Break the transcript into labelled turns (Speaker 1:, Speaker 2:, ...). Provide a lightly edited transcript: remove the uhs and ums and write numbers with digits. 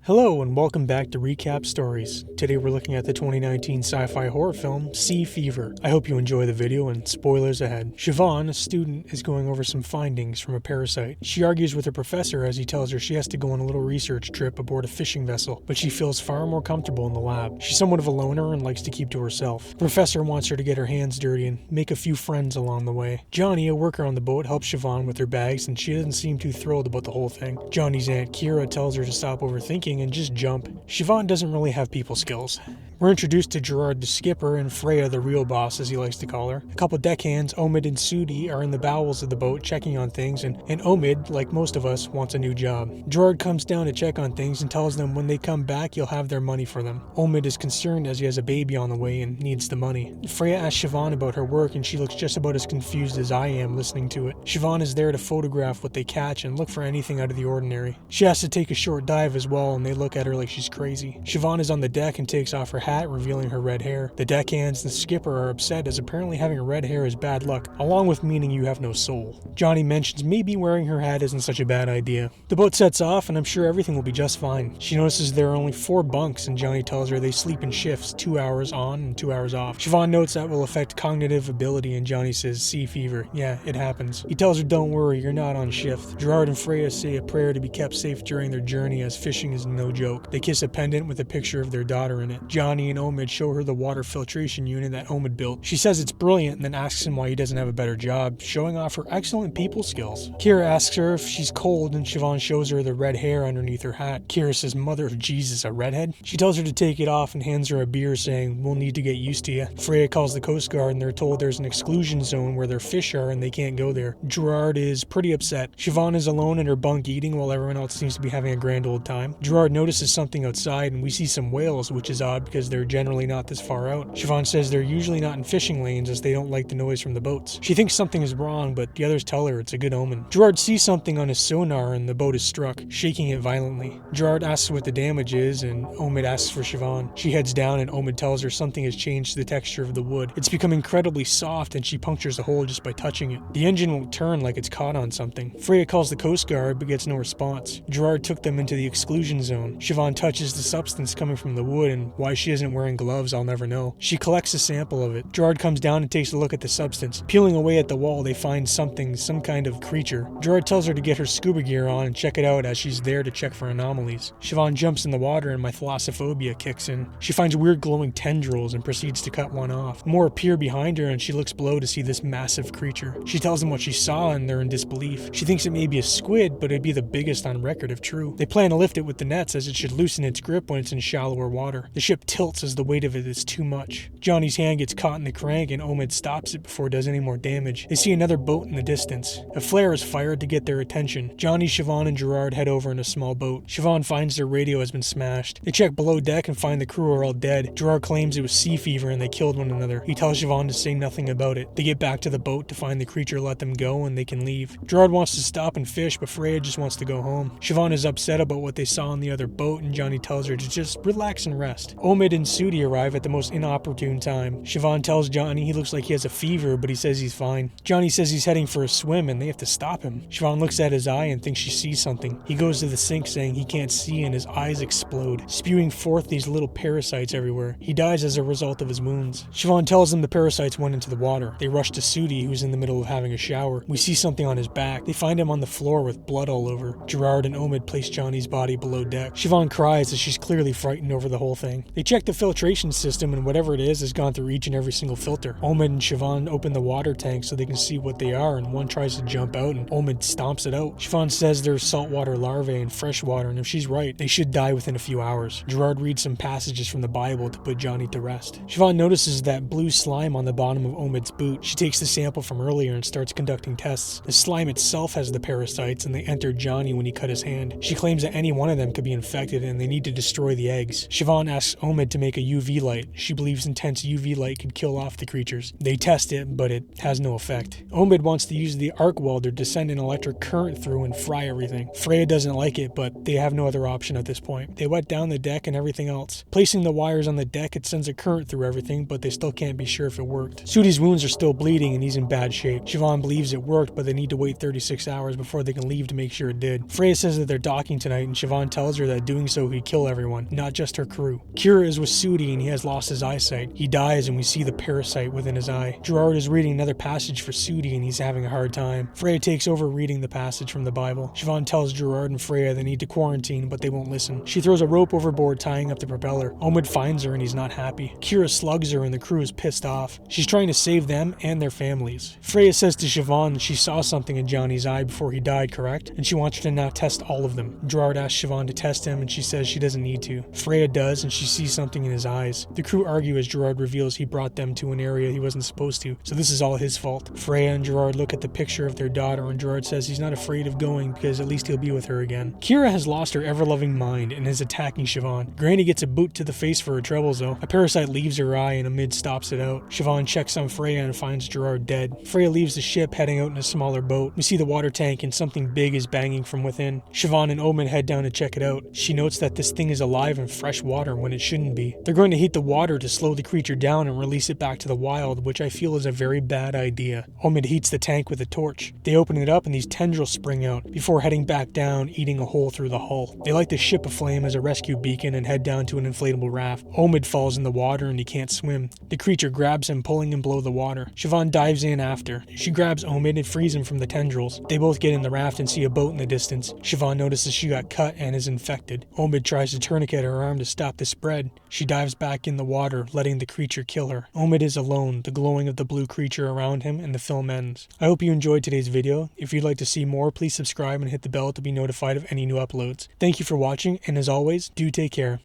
Speaker 1: Hello and welcome back to Recap Stories. Today we're looking at the 2019 sci-fi horror film, Sea Fever. I hope you enjoy the video and spoilers ahead. Siobhan, a student, is going over some findings from a parasite. She argues with her professor as he tells her she has to go on a little research trip aboard a fishing vessel, but she feels far more comfortable in the lab. She's somewhat of a loner and likes to keep to herself. The professor wants her to get her hands dirty and make a few friends along the way. Johnny, a worker on the boat, helps Siobhan with her bags and she doesn't seem too thrilled about the whole thing. Johnny's aunt Kira tells her to stop overthinking and just jump. Siobhan doesn't really have people skills. We're introduced to Gerard the skipper and Freya the real boss, as he likes to call her. A couple deckhands, Omid and Sudi, are in the bowels of the boat checking on things, and Omid, like most of us, wants a new job. Gerard comes down to check on things and tells them when they come back he'll have their money for them. Omid is concerned as he has a baby on the way and needs the money. Freya asks Siobhan about her work and she looks just about as confused as I am listening to it. Siobhan is there to photograph what they catch and look for anything out of the ordinary. She has to take a short dive as well and they look at her like she's crazy. Siobhan is on the deck and takes off her hat, revealing her red hair. The deckhands and the skipper are upset as apparently having red hair is bad luck, along with meaning you have no soul. Johnny mentions maybe wearing her hat isn't such a bad idea. The boat sets off and I'm sure everything will be just fine. She notices there are only 4 bunks and Johnny tells her they sleep in shifts, 2 hours on and 2 hours off. Siobhan notes that will affect cognitive ability and Johnny says, sea fever. Yeah, it happens. He tells her don't worry, you're not on shift. Gerard and Freya say a prayer to be kept safe during their journey as fishing is no joke. They kiss a pendant with a picture of their daughter in it. Johnny and Omid show her the water filtration unit that Omid built. She says it's brilliant and then asks him why he doesn't have a better job, showing off her excellent people skills. Kira asks her if she's cold and Siobhan shows her the red hair underneath her hat. Kira says, Mother of Jesus, a redhead? She tells her to take it off and hands her a beer saying, we'll need to get used to you. Freya calls the Coast Guard and they're told there's an exclusion zone where their fish are and they can't go there. Gerard is pretty upset. Siobhan is alone in her bunk eating while everyone else seems to be having a grand old time. Gerard notices something outside and we see some whales, which is odd because they're generally not this far out. Siobhan says they're usually not in fishing lanes as they don't like the noise from the boats. She thinks something is wrong, but the others tell her it's a good omen. Gerard sees something on his sonar and the boat is struck, shaking it violently. Gerard asks what the damage is and Omid asks for Siobhan. She heads down and Omid tells her something has changed the texture of the wood. It's become incredibly soft and she punctures a hole just by touching it. The engine won't turn like it's caught on something. Freya calls the Coast Guard but gets no response. Gerard took them into the exclusion zone. Siobhan touches the substance coming from the wood and why she isn't wearing gloves I'll never know. She collects a sample of it. Gerard comes down and takes a look at the substance. Peeling away at the wall they find something, some kind of creature. Gerard tells her to get her scuba gear on and check it out as she's there to check for anomalies. Siobhan jumps in the water and my thalassophobia kicks in. She finds weird glowing tendrils and proceeds to cut one off. More appear behind her and she looks below to see this massive creature. She tells them what she saw and they're in disbelief. She thinks it may be a squid, but it'd be the biggest on record if true. They plan to lift it with the nets as it should loosen its grip when it's in shallower water. The ship tilts as the weight of it is too much. Johnny's hand gets caught in the crank and Omid stops it before it does any more damage. They see another boat in the distance. A flare is fired to get their attention. Johnny, Siobhan, and Gerard head over in a small boat. Siobhan finds their radio has been smashed. They check below deck and find the crew are all dead. Gerard claims it was sea fever and they killed one another. He tells Siobhan to say nothing about it. They get back to the boat to find the creature let them go and they can leave. Gerard wants to stop and fish, but Freya just wants to go home. Siobhan is upset about what they saw on the other boat and Johnny tells her to just relax and rest. Omid and Sudi arrive at the most inopportune time. Siobhan tells Johnny he looks like he has a fever, but he says he's fine. Johnny says he's heading for a swim and they have to stop him. Siobhan looks at his eye and thinks she sees something. He goes to the sink saying he can't see and his eyes explode, spewing forth these little parasites everywhere. He dies as a result of his wounds. Siobhan tells them the parasites went into the water. They rush to Sudi, who's in the middle of having a shower. We see something on his back. They find him on the floor with blood all over. Gerard and Omid place Johnny's body below deck. Siobhan cries as she's clearly frightened over the whole thing. They check the filtration system and whatever it is has gone through each and every single filter. Omid and Siobhan open the water tank so they can see what they are and one tries to jump out and Omid stomps it out. Siobhan says there's saltwater larvae and freshwater and if she's right, they should die within a few hours. Gerard reads some passages from the Bible to put Johnny to rest. Siobhan notices that blue slime on the bottom of Omid's boot. She takes the sample from earlier and starts conducting tests. The slime itself has the parasites and they enter Johnny when he cut his hand. She claims that any one of them could be infected and they need to destroy the eggs. Siobhan asks Omid wanted to make a UV light. She believes intense UV light could kill off the creatures. They test it, but it has no effect. Omid wants to use the arc welder to send an electric current through and fry everything. Freya doesn't like it, but they have no other option at this point. They wet down the deck and everything else. Placing the wires on the deck, it sends a current through everything, but they still can't be sure if it worked. Sudi's wounds are still bleeding and he's in bad shape. Siobhan believes it worked, but they need to wait 36 hours before they can leave to make sure it did. Freya says that they're docking tonight, and Siobhan tells her that doing so could kill everyone, not just her crew. Kira is with Sudi and he has lost his eyesight. He dies and we see the parasite within his eye. Gerard is reading another passage for Sudi and he's having a hard time. Freya takes over reading the passage from the Bible. Siobhan tells Gerard and Freya they need to quarantine, but they won't listen. She throws a rope overboard, tying up the propeller. Omid finds her and he's not happy. Kira slugs her and the crew is pissed off. She's trying to save them and their families. Freya says to Siobhan that she saw something in Johnny's eye before he died, correct? And she wants her to now test all of them. Gerard asks Siobhan to test him and she says she doesn't need to. Freya does and she sees something in his eyes. The crew argue as Gerard reveals he brought them to an area he wasn't supposed to, so this is all his fault. Freya and Gerard look at the picture of their daughter and Gerard says he's not afraid of going because at least he'll be with her again. Kira has lost her ever-loving mind and is attacking Siobhan. Granny gets a boot to the face for her troubles though. A parasite leaves her eye and Omid stops it out. Siobhan checks on Freya and finds Gerard dead. Freya leaves the ship, heading out in a smaller boat. We see the water tank and something big is banging from within. Siobhan and Omid head down to check it out. She notes that this thing is alive in fresh water when it shouldn't be. They're going to heat the water to slow the creature down and release it back to the wild, which I feel is a very bad idea. Omid heats the tank with a torch. They open it up and these tendrils spring out before heading back down, eating a hole through the hull. They light the ship aflame as a rescue beacon and head down to an inflatable raft. Omid falls in the water and he can't swim. The creature grabs him, pulling him below the water. Siobhan dives in after. She grabs Omid and frees him from the tendrils. They both get in the raft and see a boat in the distance. Siobhan notices she got cut and is infected. Omid tries to tourniquet her arm to stop the spread. She dives back in the water, letting the creature kill her. Omid is alone, the glowing of the blue creature around him, and the film ends. I hope you enjoyed today's video. If you'd like to see more, please subscribe and hit the bell to be notified of any new uploads. Thank you for watching, and as always, do take care.